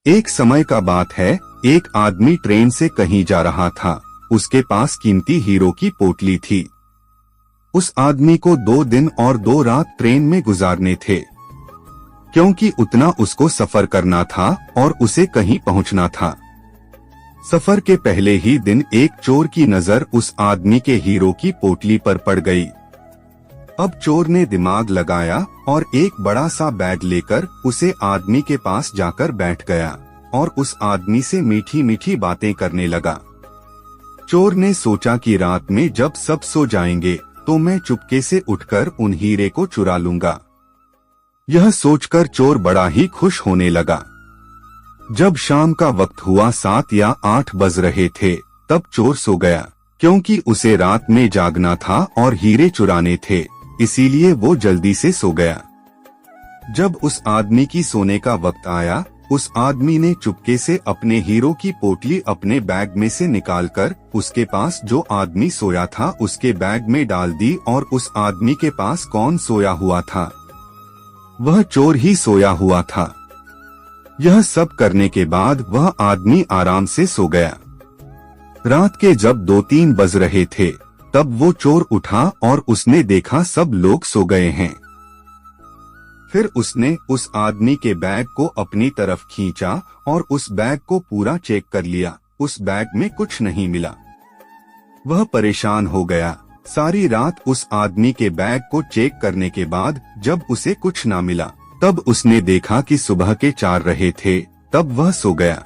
एक समय का बात है, एक आदमी ट्रेन से कहीं जा रहा था। उसके पास कीमती हीरो की पोटली थी। उस आदमी को 2 दिन और 2 रात ट्रेन में गुजारने थे, क्योंकि उतना उसको सफर करना था और उसे कहीं पहुंचना था। सफर के पहले ही दिन एक चोर की नजर उस आदमी के हीरो की पोटली पर पड़ गई। अब चोर ने दिमाग लगाया और एक बड़ा सा बैग लेकर उसे आदमी के पास जाकर बैठ गया और उस आदमी से मीठी मीठी बातें करने लगा। चोर ने सोचा कि रात में जब सब सो जाएंगे तो मैं चुपके से उठकर उन हीरे को चुरा लूंगा। यह सोचकर चोर बड़ा ही खुश होने लगा। जब शाम का वक्त हुआ, 7 या 8 बज रहे थे, तब चोर सो गया, क्योंकि उसे रात में जागना था और हीरे चुराने थे, इसीलिए वो जल्दी से सो गया। जब उस आदमी की सोने का वक्त आया, उस आदमी ने चुपके से अपने हीरो की पोटली अपने बैग में से निकालकर उसके पास जो आदमी सोया था उसके बैग में डाल दी और उस आदमी के पास कौन सोया हुआ था? वह चोर ही सोया हुआ था। यह सब करने के बाद वह आदमी आराम से सो गया। रात के जब 2-3 बज रहे थे, तब वो चोर उठा और उसने देखा सब लोग सो गए हैं। फिर उसने उस आदमी के बैग को अपनी तरफ खींचा और उस बैग को पूरा चेक कर लिया। उस बैग में कुछ नहीं मिला। वह परेशान हो गया। सारी रात उस आदमी के बैग को चेक करने के बाद जब उसे कुछ ना मिला, तब उसने देखा कि सुबह के 4 रहे थे, तब वह सो गया।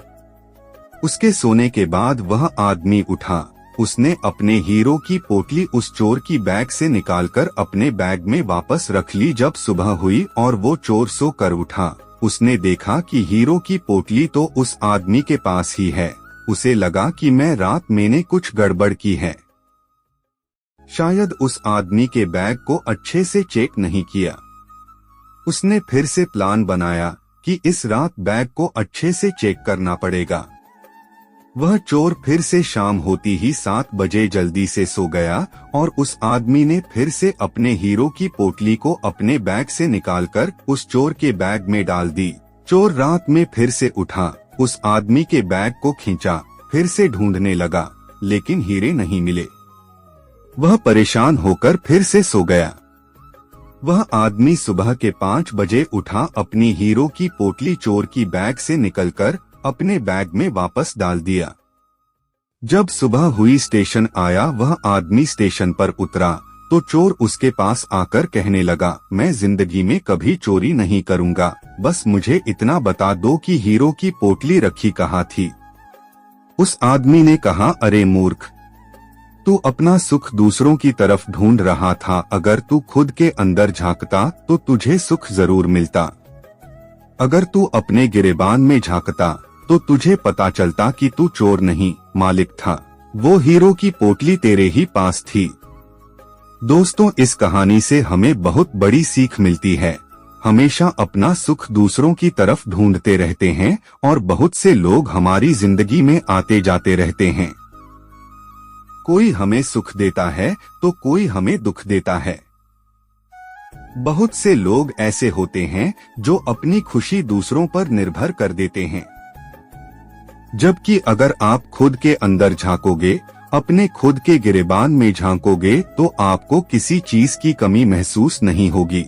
उसके सोने के बाद वह आदमी उठा। उसने अपने हीरो की पोटली उस चोर की बैग से निकालकर अपने बैग में वापस रख ली। जब सुबह हुई और वो चोर सो कर उठा, उसने देखा कि हीरो की पोटली तो उस आदमी के पास ही है। उसे लगा कि मैं रात मैंने कुछ गड़बड़ की है। शायद उस आदमी के बैग को अच्छे से चेक नहीं किया। उसने फिर से प्लान बनाया कि इस रात बैग को अच्छे से चेक करना पड़ेगा। वह चोर फिर से शाम होती ही 7 बजे जल्दी से सो गया और उस आदमी ने फिर से अपने हीरो की पोटली को अपने बैग से निकालकर उस चोर के बैग में डाल दी। चोर रात में फिर से उठा, उस आदमी के बैग को खींचा, फिर से ढूंढने लगा, लेकिन हीरे नहीं मिले। वह परेशान होकर फिर से सो गया। वह आदमी सुबह के 5 बजे उठा, अपनी हीरो की पोटली चोर की बैग से निकलकर अपने बैग में वापस डाल दिया। जब सुबह हुई, स्टेशन आया, वह आदमी स्टेशन पर उतरा तो चोर उसके पास आकर कहने लगा, मैं जिंदगी में कभी चोरी नहीं करूंगा, बस मुझे इतना बता दो कि हीरो की पोटली रखी कहाँ थी। उस आदमी ने कहा, अरे मूर्ख, तू अपना सुख दूसरों की तरफ ढूंढ रहा था। अगर तू खुद के अंदर झांकता तो तुझे सुख जरूर मिलता। अगर तू अपने गिरेबान में झांकता तो तुझे पता चलता कि तू चोर नहीं, मालिक था। वो हीरो की पोटली तेरे ही पास थी। दोस्तों, इस कहानी से हमें बहुत बड़ी सीख मिलती है। हमेशा अपना सुख दूसरों की तरफ ढूंढते रहते हैं और बहुत से लोग हमारी जिंदगी में आते जाते रहते हैं। कोई हमें सुख देता है तो कोई हमें दुख देता है। बहुत से लोग ऐसे होते हैं जो अपनी खुशी दूसरों पर निर्भर कर देते हैं, जबकि अगर आप खुद के अंदर झांकोगे, अपने खुद के गिरेबान में झांकोगे, तो आपको किसी चीज की कमी महसूस नहीं होगी।